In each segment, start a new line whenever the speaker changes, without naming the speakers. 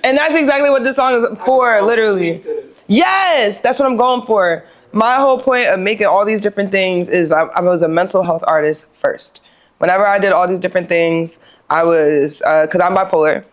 And that's exactly what this song is for, literally. Yes, that's what I'm going for. My whole point of making all these different things is I was a mental health artist first. Whenever I did all these different things, I was, because I'm bipolar,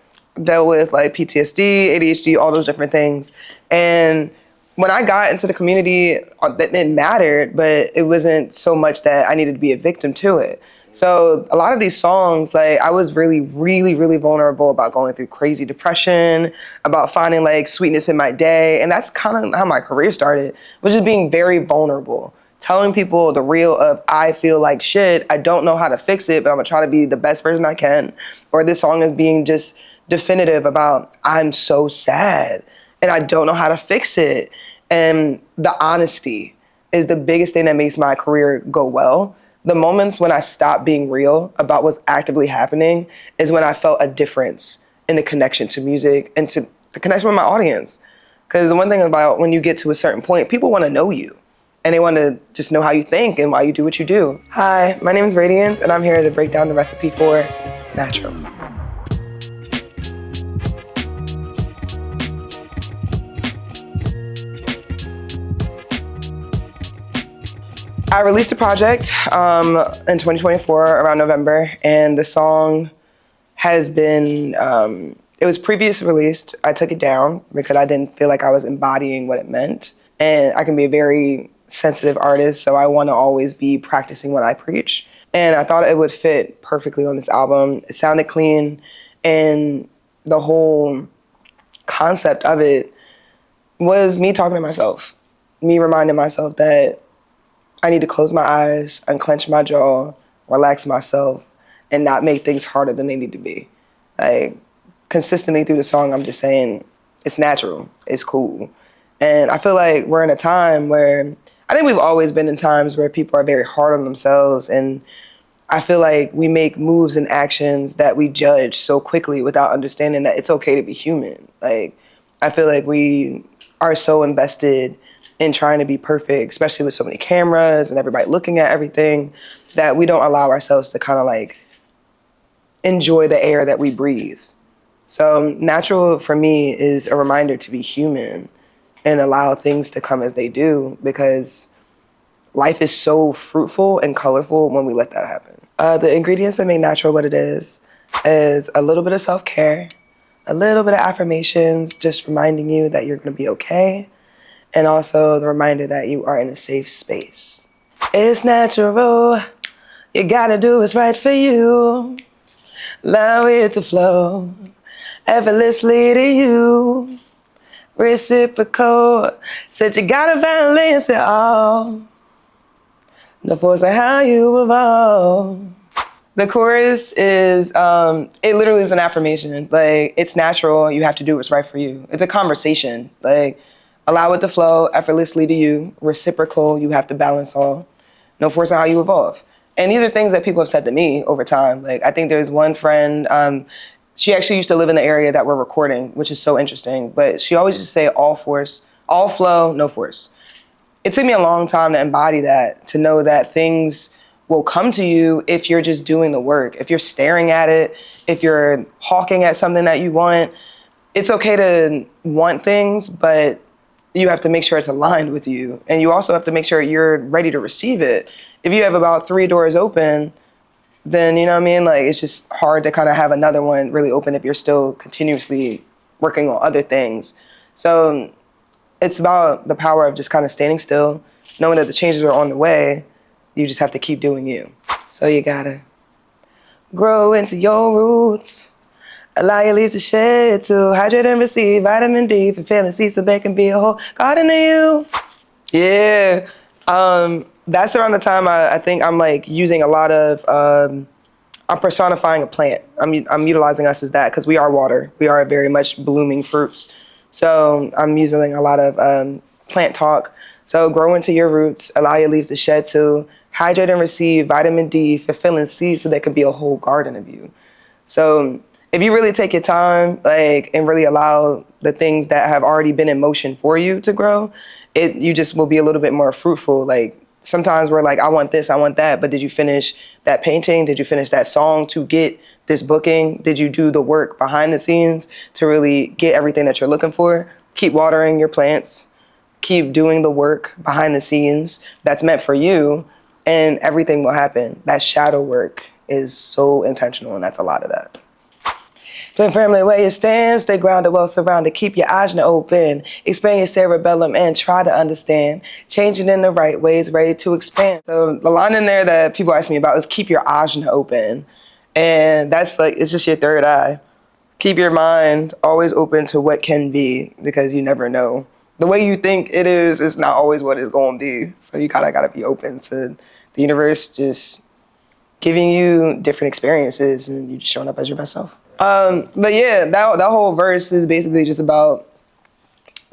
dealt with like PTSD, ADHD, all those different things. And when I got into the community, it mattered, but it wasn't so much that I needed to be a victim to it. So a lot of these songs, like I was really, really, really vulnerable about going through crazy depression, about finding like sweetness in my day. And that's kind of how my career started, was just being very vulnerable, telling people the real of I feel like shit, I don't know how to fix it, but I'm gonna try to be the best version I can. Or this song is being just definitive about I'm so sad and I don't know how to fix it. And the honesty is the biggest thing that makes my career go well. The moments when I stopped being real about what's actively happening is when I felt a difference in the connection to music and to the connection with my audience. Because the one thing about when you get to a certain point, people want to know you and they want to just know how you think and why you do what you do. Hi, my name is Rae.Dianz and I'm here to break down the recipe for natural. I released a project in 2024 around November, and the song has been, it was previously released. I took it down because I didn't feel like I was embodying what it meant. And I can be a very sensitive artist, so I want to always be practicing what I preach. And I thought it would fit perfectly on this album. It sounded clean, and the whole concept of it was me talking to myself, me reminding myself that I need to close my eyes, unclench my jaw, relax myself, and not make things harder than they need to be. Like, consistently through the song, I'm just saying, it's natural, it's cool. And I feel like we're in a time where, I think we've always been in times where people are very hard on themselves, and I feel like we make moves and actions that we judge so quickly without understanding that it's okay to be human. Like, I feel like we are so invested in trying to be perfect, especially with so many cameras and everybody looking at everything, that we don't allow ourselves to kind of like enjoy the air that we breathe. So natural for me is a reminder to be human and allow things to come as they do, because life is so fruitful and colorful when we let that happen. The ingredients that make natural what it is a little bit of self-care, a little bit of affirmations, just reminding you that you're gonna be okay, and also the reminder that you are in a safe space. It's natural, you gotta do what's right for you. Allow it to flow effortlessly to you. Reciprocal, said you gotta balance it all. No force on how you evolve. The chorus is, it literally is an affirmation. Like, it's natural, you have to do what's right for you. It's a conversation. Like, allow it to flow effortlessly to you. Reciprocal, you have to balance all. No force on how you evolve. And these are things that people have said to me over time. Like, I think there's one friend, she actually used to live in the area that we're recording, which is so interesting. But she always used to say all force, all flow, no force. It took me a long time to embody that, to know that things will come to you if you're just doing the work. If you're staring at it, if you're hawking at something that you want. It's okay to want things, but you have to make sure it's aligned with you. And you also have to make sure you're ready to receive it. If you have about 3 doors open, then, you know what I mean? Like, it's just hard to kind of have another one really open if you're still continuously working on other things. So it's about the power of just kind of standing still, knowing that the changes are on the way. You just have to keep doing you. So you gotta grow into your roots. Allow your leaves to shed to hydrate and receive vitamin D for feeling C, so they can be a whole garden of you. Yeah, that's around the time I think I'm like using a lot of, I'm personifying a plant. I'm utilizing us as that, because we are water. We are very much blooming fruits. So I'm using a lot of plant talk. So grow into your roots, allow your leaves to shed to hydrate and receive vitamin D, fulfilling seeds, so there could be a whole garden of you. So if you really take your time, like, and really allow the things that have already been in motion for you to grow, you just will be a little bit more fruitful. Like, sometimes we're like, I want this, I want that, but did you finish that painting? Did you finish that song to get this booking? Did you do the work behind the scenes to really get everything that you're looking for? Keep watering your plants, keep doing the work behind the scenes that's meant for you, and everything will happen. That shadow work is so intentional, and that's a lot of that. Plant firmly where you stand, stay grounded, well surrounded, keep your eyes open, expand your cerebellum and try to understand, changing in the right ways, ready to expand. So the line in there that people ask me about is keep your ajna open. And that's like, it's just your third eye. Keep your mind always open to what can be, because you never know. The way you think it is not always what it's going to be. So you kind of got to be open to the universe just giving you different experiences and you just showing up as your best self. But yeah, that whole verse is basically just about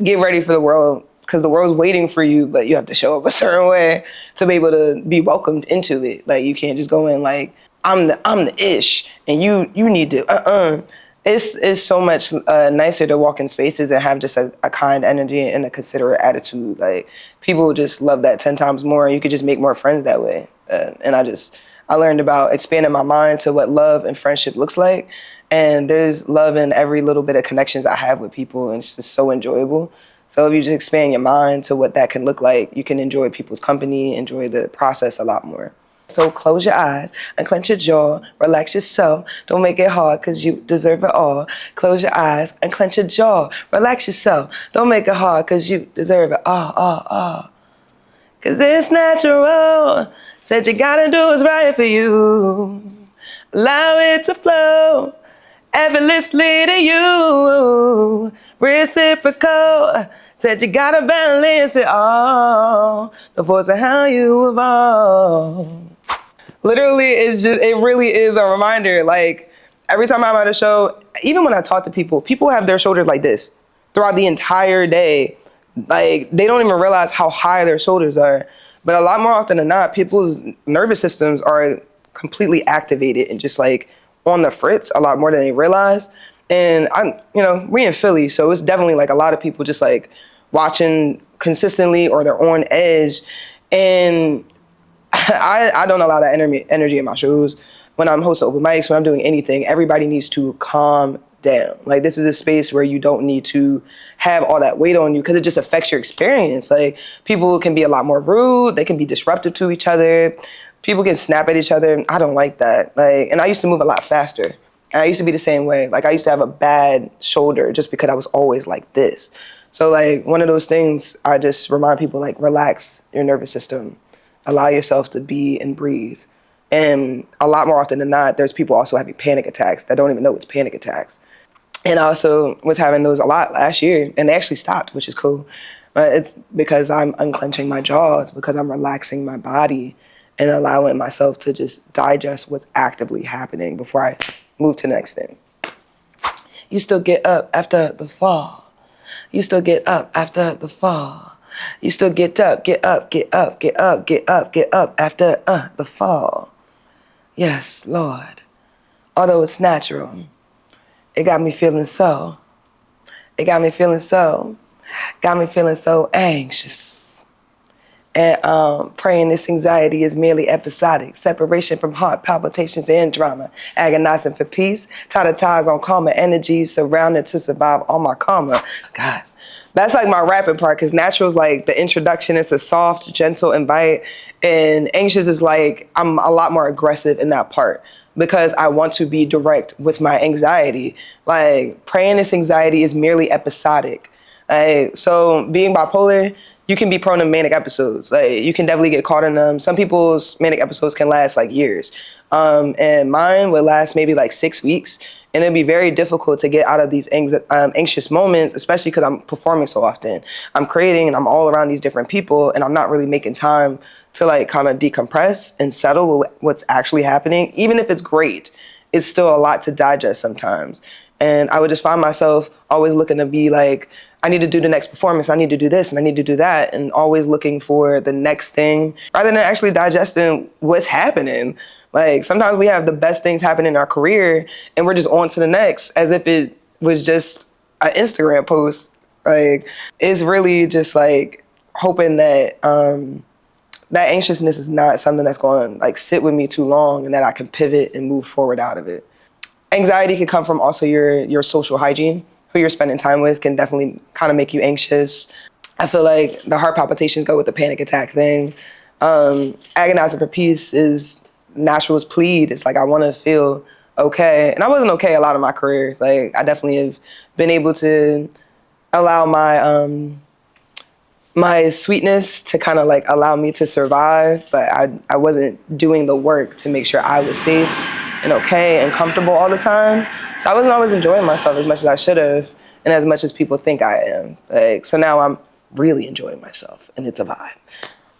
get ready for the world, because the world's waiting for you, but you have to show up a certain way to be able to be welcomed into it. Like you can't just go in like I'm the ish, and you need to It's so much nicer to walk in spaces and have just a kind energy and a considerate attitude. Like people just love that 10 times more. You could just make more friends that way. And I learned about expanding my mind to what love and friendship looks like. And there's love in every little bit of connections I have with people, and it's just so enjoyable. So if you just expand your mind to what that can look like, you can enjoy people's company, enjoy the process a lot more. So close your eyes and clench your jaw, relax yourself. Don't make it hard, because you deserve it all. Close your eyes and clench your jaw, relax yourself. Don't make it hard, because you deserve it all. Because it's natural. Said you gotta do what's right for you. Allow it to flow effortlessly to you. Reciprocal. Said you gotta balance it all. The force of how you evolve. Literally, it really is a reminder. Like every time I'm at a show, even when I talk to people, people have their shoulders like this throughout the entire day. Like they don't even realize how high their shoulders are. But a lot more often than not, people's nervous systems are completely activated and just like on the fritz a lot more than they realize. And we in Philly, so it's definitely like a lot of people just like watching consistently, or they're on edge. And I don't allow that energy in my shows. When I'm hosting open mics, when I'm doing anything, everybody needs to calm down. Like this is a space where you don't need to have all that weight on you, because it just affects your experience. Like people can be a lot more rude, they can be disruptive to each other, people can snap at each other. I don't like that. Like, and I used to move a lot faster. And I used to be the same way. Like I used to have a bad shoulder just because I was always like this. So like one of those things, I just remind people like relax your nervous system, allow yourself to be and breathe. And a lot more often than not, there's people also having panic attacks that don't even know it's panic attacks. And I also was having those a lot last year, and they actually stopped, which is cool. But it's because I'm unclenching my jaws, because I'm relaxing my body and allowing myself to just digest what's actively happening before I move to the next thing. You still get up after the fall. You still get up after the fall. You still get up, get up, get up, get up, get up, get up after the fall. Yes, Lord. Although it's natural, it got me feeling so. It got me feeling so. Got me feeling so anxious. And praying this anxiety is merely episodic. Separation from heart palpitations and drama. Agonizing for peace. Tied to ties on karma energies. Surrounded to survive all my karma. God. That's like my rapping part, because natural is like the introduction. It's a soft, gentle invite. And anxious is like, I'm a lot more aggressive in that part, because I want to be direct with my anxiety. Like praying this anxiety is merely episodic. So being bipolar, you can be prone to manic episodes. Like you can definitely get caught in them. Some people's manic episodes can last like years. And mine would last maybe like 6 weeks. And it'd be very difficult to get out of these anxious moments, especially because I'm performing so often. I'm creating and I'm all around these different people, and I'm not really making time to like kind of decompress and settle with what's actually happening. Even if it's great, it's still a lot to digest sometimes. And I would just find myself always looking to be like, I need to do the next performance, I need to do this, and I need to do that, and always looking for the next thing rather than actually digesting what's happening. Like sometimes we have the best things happen in our career and we're just on to the next as if it was just an Instagram post. Like it's really just like hoping that that anxiousness is not something that's going to like sit with me too long, and that I can pivot and move forward out of it. Anxiety can come from also your social hygiene. Who you're spending time with can definitely kind of make you anxious. I feel like the heart palpitations go with the panic attack thing. Agonizing for peace is natural as plead. It's like I want to feel okay, and I wasn't okay a lot of my career. Like I definitely have been able to allow my sweetness to kind of like allow me to survive, but I wasn't doing the work to make sure I was safe and okay and comfortable all the time. So I wasn't always enjoying myself as much as I should have and as much as people think I am. Like, so now I'm really enjoying myself and it's a vibe.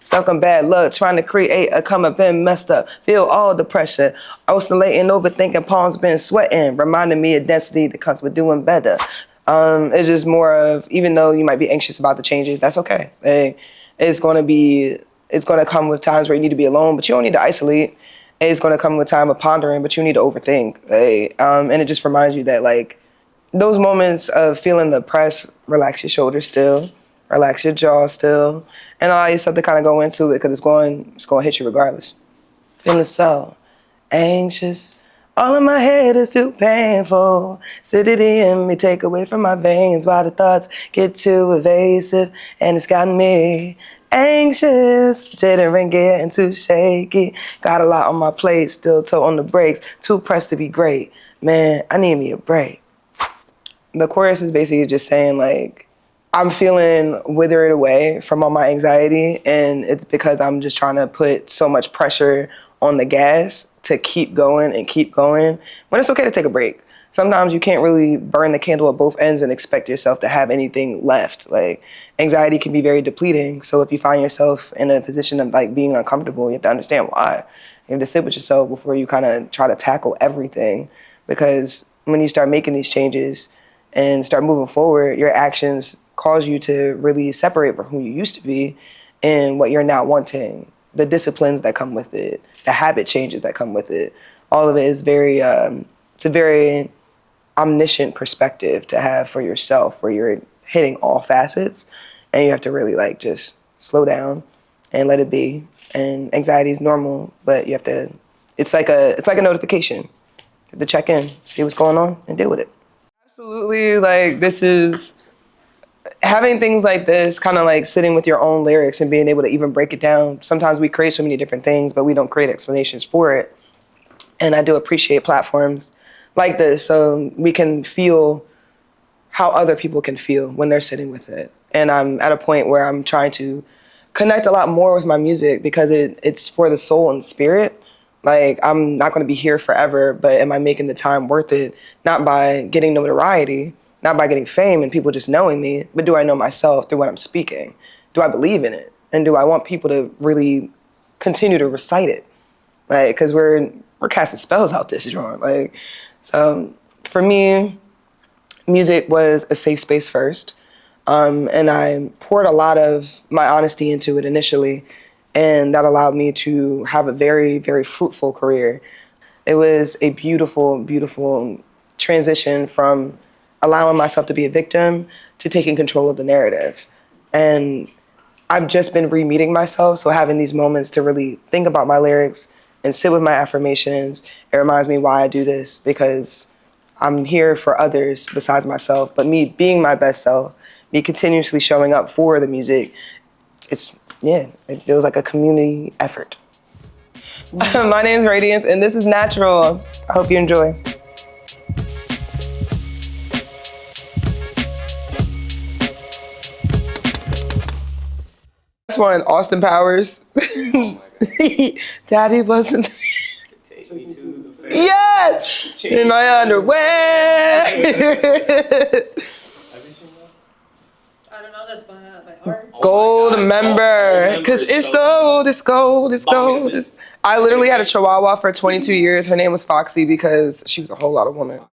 Stuck on bad luck, trying to create a come up, been messed up, feel all the pressure, oscillating, overthinking, palms been sweating, reminding me of density that comes with doing better. It's just more of, even though you might be anxious about the changes, that's okay. Like, it's going to come with times where you need to be alone, but you don't need to isolate. It's going to come with time of pondering, but you need to overthink. Like, and it just reminds you that like those moments of feeling the press, relax your shoulders still, relax your jaw still, and allow yourself to kind of go into it because it's going to hit you regardless. Feeling so anxious. All in my head is too painful. Acidity in me take away from my veins while the thoughts get too evasive. And it's gotten me anxious, jittering, getting too shaky. Got a lot on my plate, still toe on the brakes. Too pressed to be great. Man, I need me a break. The chorus is basically just saying like, I'm feeling withered away from all my anxiety, and it's because I'm just trying to put so much pressure on the gas to keep going and keep going, when it's okay to take a break. Sometimes you can't really burn the candle at both ends and expect yourself to have anything left. Like, anxiety can be very depleting, so if you find yourself in a position of like being uncomfortable, you have to understand why. You have to sit with yourself before you kind of try to tackle everything, because when you start making these changes and start moving forward, your actions cause you to really separate from who you used to be and what you're now wanting. The disciplines that come with it, the habit changes that come with it, all of it is it's a very omniscient perspective to have for yourself, where you're hitting all facets and you have to really like just slow down and let it be. And anxiety is normal, but you have to, it's like a notification. You have to check in, see what's going on and deal with it. Absolutely, like this is, having things like this, kind of like sitting with your own lyrics and being able to even break it down. Sometimes we create so many different things, but we don't create explanations for it. And I do appreciate platforms like this so we can feel how other people can feel when they're sitting with it. And I'm at a point where I'm trying to connect a lot more with my music because it's for the soul and spirit. Like, I'm not going to be here forever, but am I making the time worth it? Not by getting notoriety, not by getting fame and people just knowing me, but do I know myself through what I'm speaking? Do I believe in it? And do I want people to really continue to recite it? Like, because we're casting spells out this joint. Like, so for me, music was a safe space first. And I poured a lot of my honesty into it initially. And that allowed me to have a very, very fruitful career. It was a beautiful, beautiful transition from allowing myself to be a victim to taking control of the narrative. And I've just been re-meeting myself, so having these moments to really think about my lyrics and sit with my affirmations, it reminds me why I do this, because I'm here for others besides myself, but me being my best self, me continuously showing up for the music, it feels like a community effort. My name is Rae.Dianz, and this is Natural. I hope you enjoy. This one, Austin Powers. Oh Daddy wasn't. Take me to the yes! In my underwear.
Have you seen that?
I don't know, that's by heart.
Gold member. Because it's gold, it's gold, it's gold. I literally had a chihuahua for 22 years. Her name was Foxy because she was a whole lot of woman.